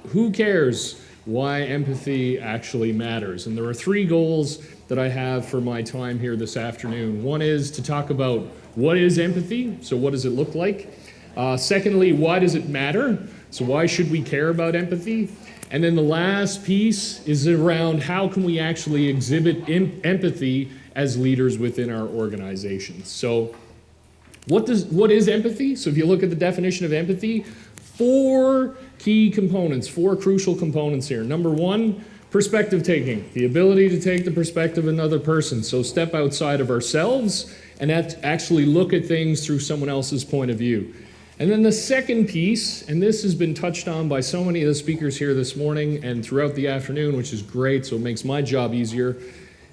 who cares why empathy actually matters? And there are three goals that I have for my time here this afternoon. One is to talk about what is empathy, so what does it look like? Secondly, why does it matter? So why should we care about empathy? And then the last piece is around how can we actually exhibit empathy as leaders within our organizations. So what is empathy? So if you look at the definition of empathy, four key components, four crucial components here. Number one, perspective taking, the ability to take the perspective of another person. So step outside of ourselves and actually look at things through someone else's point of view. And then the second piece, and this has been touched on by so many of the speakers here this morning and throughout the afternoon, which is great, so it makes my job easier,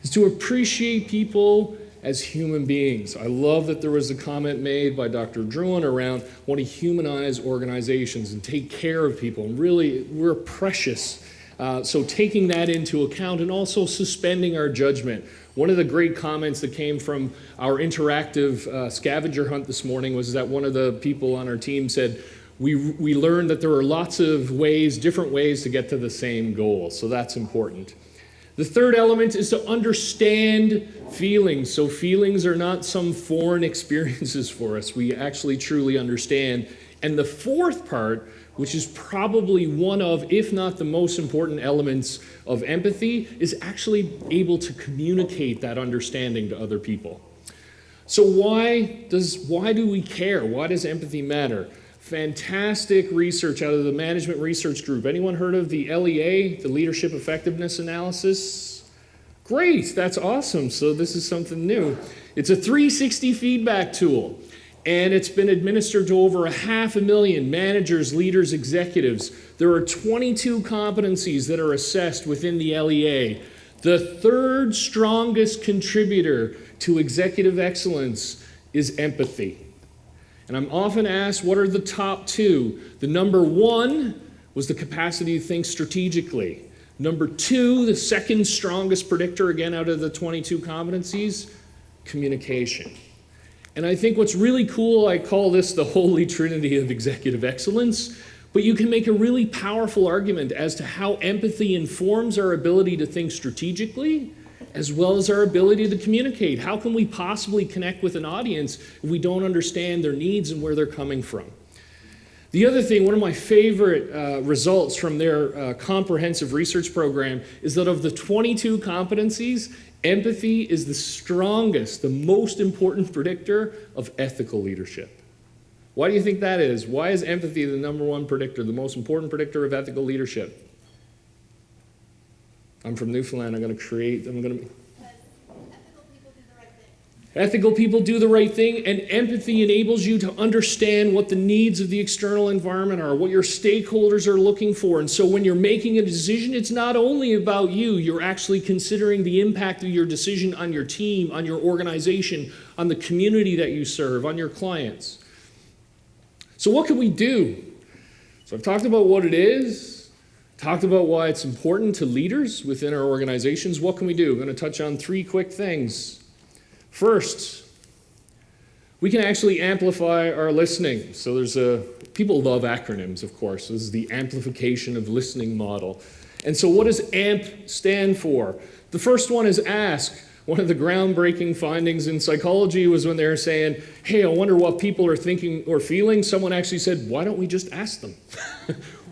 is to appreciate people as human beings. I love that there was a comment made by Dr. Druin around want to humanize organizations and take care of people. And really, we're precious. So taking that into account and also suspending our judgment. One of the great comments that came from our interactive scavenger hunt this morning was that one of the people on our team said, we learned that there are lots of ways, different ways to get to the same goal. So that's important. The third element is to understand feelings. So feelings are not some foreign experiences for us. We actually truly understand. And the fourth part, which is probably one of, if not the most important elements of empathy, is actually able to communicate that understanding to other people. So why do we care? Why does empathy matter? Fantastic research out of the Management Research Group. Anyone heard of the LEA, the Leadership Effectiveness Analysis? Great, that's awesome. So this is something new. It's a 360 feedback tool. And it's been administered to over 500,000 managers, leaders, executives. There are 22 competencies that are assessed within the LEA. The third strongest contributor to executive excellence is empathy. And I'm often asked, what are the top two? The number one was the capacity to think strategically. Number two, the second strongest predictor, again, out of the 22 competencies, communication. And I think what's really cool, I call this the holy trinity of executive excellence, but you can make a really powerful argument as to how empathy informs our ability to think strategically, as well as our ability to communicate. How can we possibly connect with an audience if we don't understand their needs and where they're coming from? The other thing, one of my favorite results from their comprehensive research program is that of the 22 competencies, empathy is the strongest, the most important predictor of ethical leadership. Why do you think that is? Why is empathy the number one predictor, the most important predictor of ethical leadership? I'm from Newfoundland. Ethical people do the right thing, and empathy enables you to understand what the needs of the external environment are, what your stakeholders are looking for. And so when you're making a decision, it's not only about you, you're actually considering the impact of your decision on your team, on your organization, on the community that you serve, on your clients. So what can we do? So I've talked about what it is, talked about why it's important to leaders within our organizations. What can we do? I'm going to touch on three quick things. First, we can actually amplify our listening. So people love acronyms, of course. This is the amplification of listening model. And so what does AMP stand for? The first one is ask. One of the groundbreaking findings in psychology was when they were saying, hey, I wonder what people are thinking or feeling. Someone actually said, why don't we just ask them?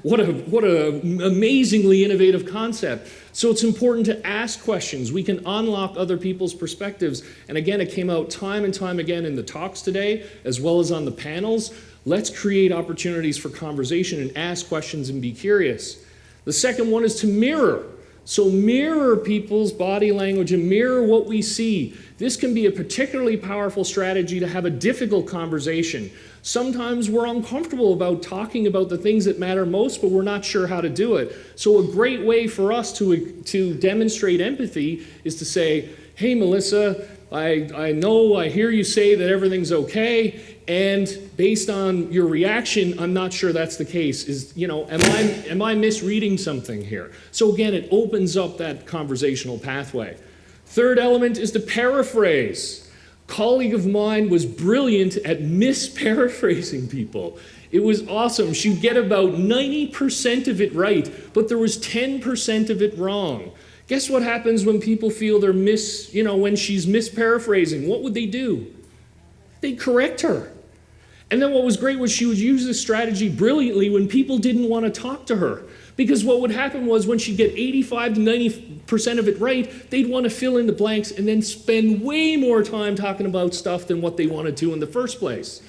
What an amazingly innovative concept. So it's important to ask questions. We can unlock other people's perspectives. And again, it came out time and time again in the talks today, as well as on the panels. Let's create opportunities for conversation and ask questions and be curious. The second one is to mirror. So mirror people's body language and mirror what we see. This can be a particularly powerful strategy to have a difficult conversation. Sometimes we're uncomfortable about talking about the things that matter most, but we're not sure how to do it. So a great way for us to demonstrate empathy is to say, hey, Melissa, I hear you say that everything's okay, and based on your reaction, I'm not sure that's the case. Am I misreading something here? So again, it opens up that conversational pathway. Third element is to paraphrase. Colleague of mine was brilliant at misparaphrasing people. It was awesome. She'd get about 90% of it right, but there was 10% of it wrong. Guess what happens when people feel they're when she's misparaphrasing? What would they do? They'd correct her. And then what was great was she would use this strategy brilliantly when people didn't want to talk to her. Because what would happen was when she'd get 85 to 90% of it right, they'd want to fill in the blanks and then spend way more time talking about stuff than what they wanted to in the first place.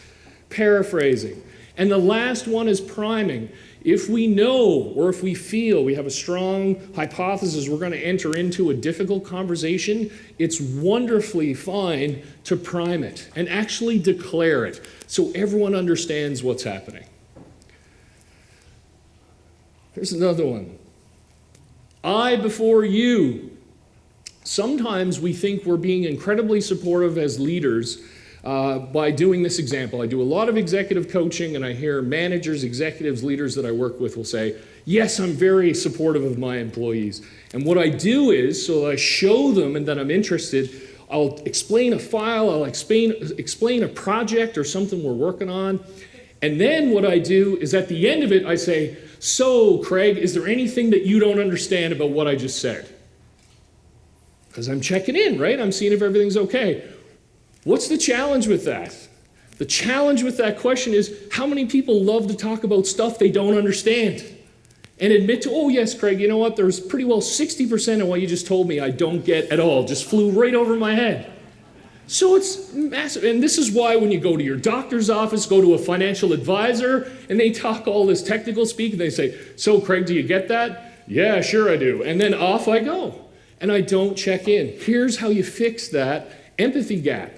Paraphrasing. And the last one is priming. If we know or if we feel we have a strong hypothesis we're going to enter into a difficult conversation, it's wonderfully fine to prime it and actually declare it so everyone understands what's happening. Here's another one. I before you. Sometimes we think we're being incredibly supportive as leaders by doing this example. I do a lot of executive coaching, and I hear managers, executives, leaders that I work with will say, yes, I'm very supportive of my employees. And what I do is, so I show them and that I'm interested, I'll explain a file, I'll explain a project or something we're working on. And then what I do is at the end of it, I say, so Craig, is there anything that you don't understand about what I just said? Because I'm checking in, right? I'm seeing if everything's okay. What's the challenge with that? The challenge with that question is how many people love to talk about stuff they don't understand and admit to, oh yes, Craig, you know what? There's pretty well 60% of what you just told me I don't get at all. Just flew right over my head. So it's massive. And this is why when you go to your doctor's office, go to a financial advisor, and they talk all this technical speak, and they say, so Craig, do you get that? Yeah, sure I do. And then off I go. And I don't check in. Here's how you fix that empathy gap.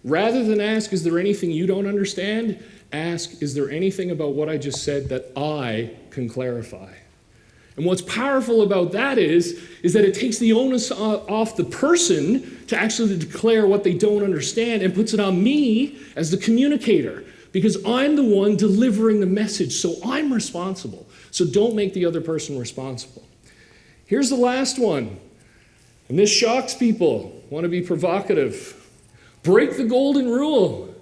Rather than ask, is there anything you don't understand? Ask, is there anything about what I just said that I can clarify? And what's powerful about that is that it takes the onus off the person to actually declare what they don't understand and puts it on me as the communicator because I'm the one delivering the message, so I'm responsible. So don't make the other person responsible. Here's the last one, and this shocks people. Want to be provocative. Break the golden rule,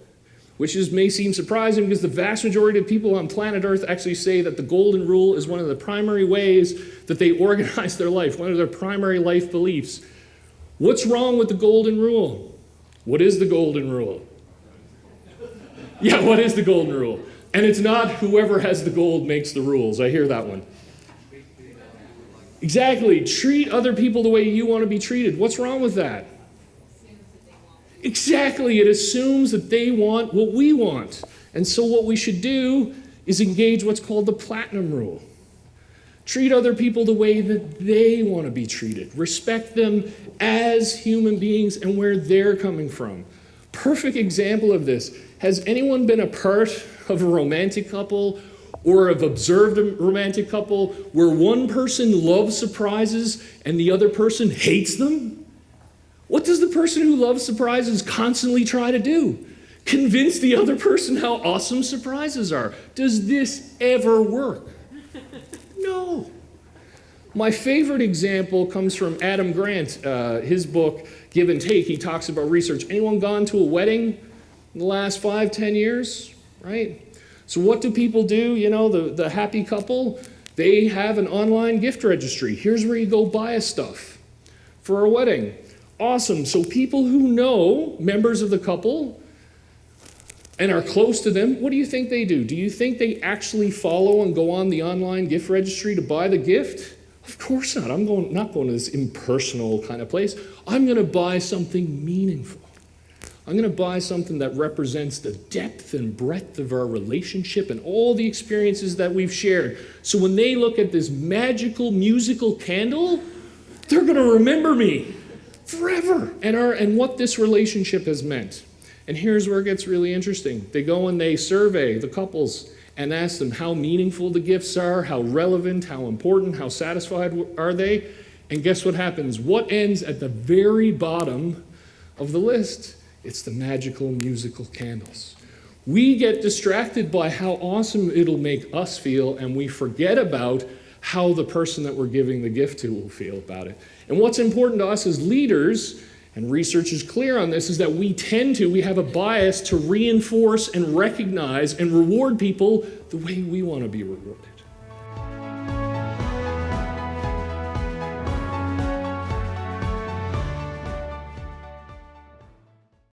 which may seem surprising because the vast majority of people on planet Earth actually say that the golden rule is one of the primary ways that they organize their life, one of their primary life beliefs. What's wrong with the golden rule? What is the golden rule? Yeah, what is the golden rule? And it's not whoever has the gold makes the rules. I hear that one. Exactly. Treat other people the way you want to be treated. What's wrong with that? Exactly. It assumes that they want what we want. And so what we should do is engage what's called the platinum rule. Treat other people the way that they want to be treated. Respect them as human beings and where they're coming from. Perfect example of this. Has anyone been a part of a romantic couple or have observed a romantic couple where one person loves surprises and the other person hates them? What does the person who loves surprises constantly try to do? Convince the other person how awesome surprises are. Does this ever work? No. My favorite example comes from Adam Grant, his book, Give and Take. He talks about research. Anyone gone to a wedding in the last 5-10 years? Right? So what do people do? You know, the happy couple, they have an online gift registry. Here's where you go buy stuff for a wedding. Awesome. So people who know members of the couple and are close to them, what do you think they do? Do you think they actually follow and go on the online gift registry to buy the gift? Of course not. I'm not going to this impersonal kind of place. I'm going to buy something meaningful. I'm going to buy something that represents the depth and breadth of our relationship and all the experiences that we've shared. So when they look at this magical musical candle, they're going to remember me forever and what this relationship has meant. And here's where it gets really interesting. They go and they survey the couples and ask them how meaningful the gifts are, how relevant, how important, how satisfied are they. And guess what happens? What ends at the very bottom of the list? It's the magical musical candles. We get distracted by how awesome it'll make us feel, and we forget about how the person that we're giving the gift to will feel about it. And what's important to us as leaders And research is clear on this, is that we have a bias to reinforce and recognize and reward people the way we want to be rewarded.